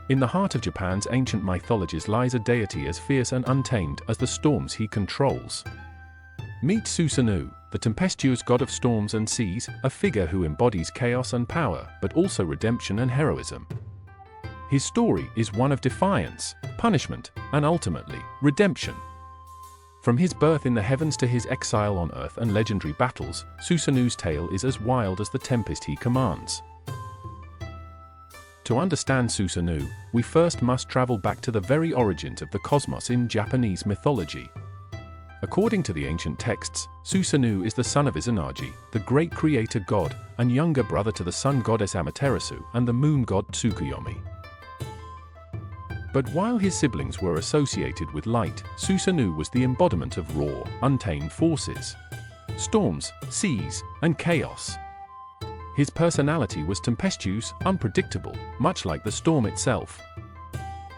In the heart of Japan's ancient mythologies lies a deity as fierce and untamed as the storms he controls. Meet Susanoo, the tempestuous god of storms and seas, a figure who embodies chaos and power, but also redemption and heroism. His story is one of defiance, punishment, and ultimately, redemption. From his birth in the heavens to his exile on earth and legendary battles, Susanoo's tale is as wild as the tempest he commands. To understand Susanoo, we first must travel back to the very origins of the cosmos in Japanese mythology. According to the ancient texts, Susanoo is the son of Izanagi, the great creator god, and younger brother to the sun goddess Amaterasu and the moon god Tsukuyomi. But while his siblings were associated with light, Susanoo was the embodiment of raw, untamed forces. Storms, seas, and chaos. His personality was tempestuous, unpredictable, much like the storm itself.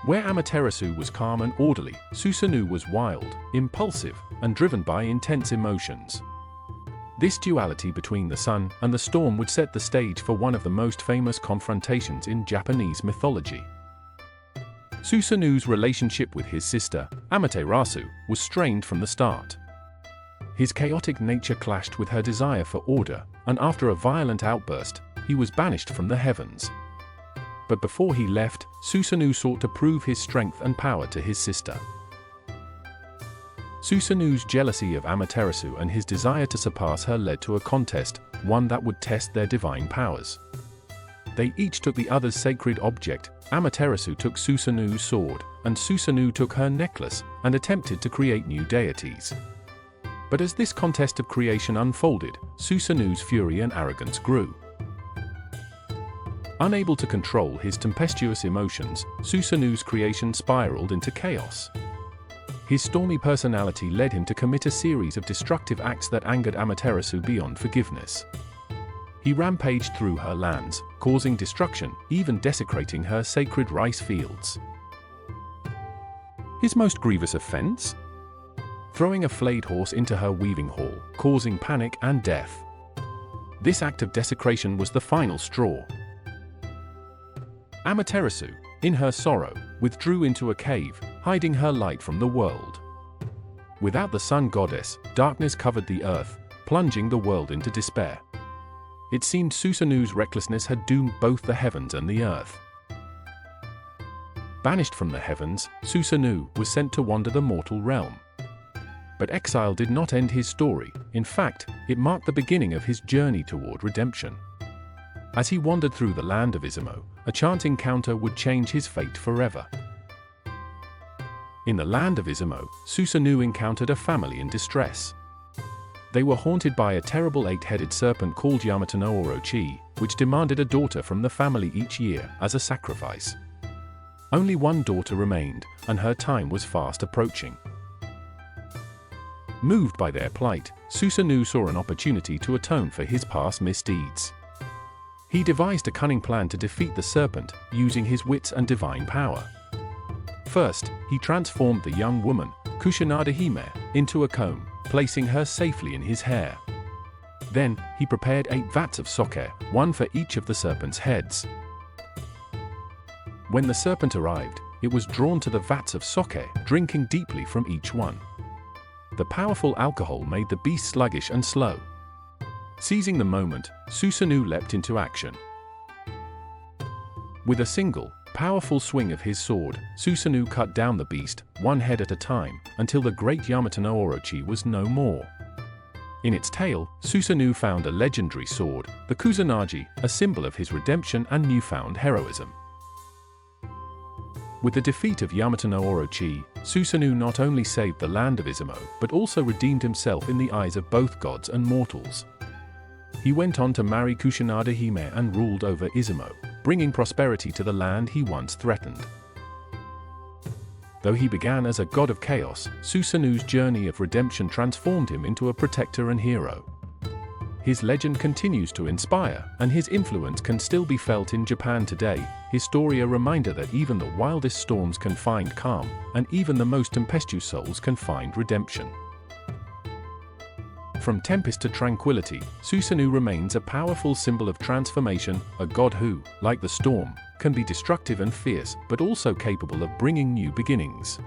Where Amaterasu was calm and orderly, Susanoo was wild, impulsive, and driven by intense emotions. This duality between the sun and the storm would set the stage for one of the most famous confrontations in Japanese mythology. Susanoo's relationship with his sister, Amaterasu, was strained from the start. His chaotic nature clashed with her desire for order, and after a violent outburst, he was banished from the heavens. But before he left, Susanoo sought to prove his strength and power to his sister. Susanoo's jealousy of Amaterasu and his desire to surpass her led to a contest, one that would test their divine powers. They each took the other's sacred object. Amaterasu took Susanoo's sword, and Susanoo took her necklace, and attempted to create new deities. But as this contest of creation unfolded, Susanoo's fury and arrogance grew. Unable to control his tempestuous emotions, Susanoo's creation spiraled into chaos. His stormy personality led him to commit a series of destructive acts that angered Amaterasu beyond forgiveness. He rampaged through her lands, causing destruction, even desecrating her sacred rice fields. His most grievous offense? Throwing a flayed horse into her weaving hall, causing panic and death. This act of desecration was the final straw. Amaterasu, in her sorrow, withdrew into a cave, hiding her light from the world. Without the sun goddess, darkness covered the earth, plunging the world into despair. It seemed Susanoo's recklessness had doomed both the heavens and the earth. Banished from the heavens, Susanoo was sent to wander the mortal realm. But exile did not end his story. In fact, it marked the beginning of his journey toward redemption. As he wandered through the land of Izumo, a chance encounter would change his fate forever. In the land of Izumo, Susanoo encountered a family in distress. They were haunted by a terrible eight-headed serpent called Yamata no Orochi, which demanded a daughter from the family each year as a sacrifice. Only one daughter remained, and her time was fast approaching. Moved by their plight, Susanoo saw an opportunity to atone for his past misdeeds. He devised a cunning plan to defeat the serpent, using his wits and divine power. First, he transformed the young woman, Kusanada Hime, into a comb, placing her safely in his hair. Then, he prepared 8 vats of sake, one for each of the serpent's heads. When the serpent arrived, it was drawn to the vats of sake, drinking deeply from each one. The powerful alcohol made the beast sluggish and slow. Seizing the moment, Susanoo leapt into action. With a single, powerful swing of his sword, Susanoo cut down the beast, one head at a time, until the great Yamata no Orochi was no more. In its tail, Susanoo found a legendary sword, the Kusanagi, a symbol of his redemption and newfound heroism. With the defeat of Yamata no Orochi, Susanoo not only saved the land of Izumo, but also redeemed himself in the eyes of both gods and mortals. He went on to marry Kusanada Hime and ruled over Izumo, bringing prosperity to the land he once threatened. Though he began as a god of chaos, Susanoo's journey of redemption transformed him into a protector and hero. His legend continues to inspire, and his influence can still be felt in Japan today. His story a reminder that even the wildest storms can find calm, and even the most tempestuous souls can find redemption. From tempest to tranquility, Susanoo remains a powerful symbol of transformation, a god who, like the storm, can be destructive and fierce, but also capable of bringing new beginnings.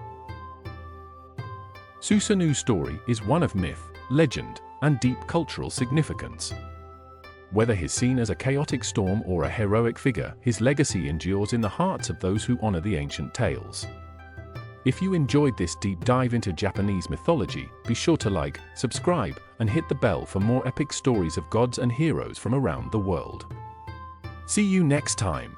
Susanoo's story is one of myth, legend, and deep cultural significance. Whether he's seen as a chaotic storm or a heroic figure, his legacy endures in the hearts of those who honor the ancient tales. If you enjoyed this deep dive into Japanese mythology, be sure to like, subscribe, and hit the bell for more epic stories of gods and heroes from around the world. See you next time.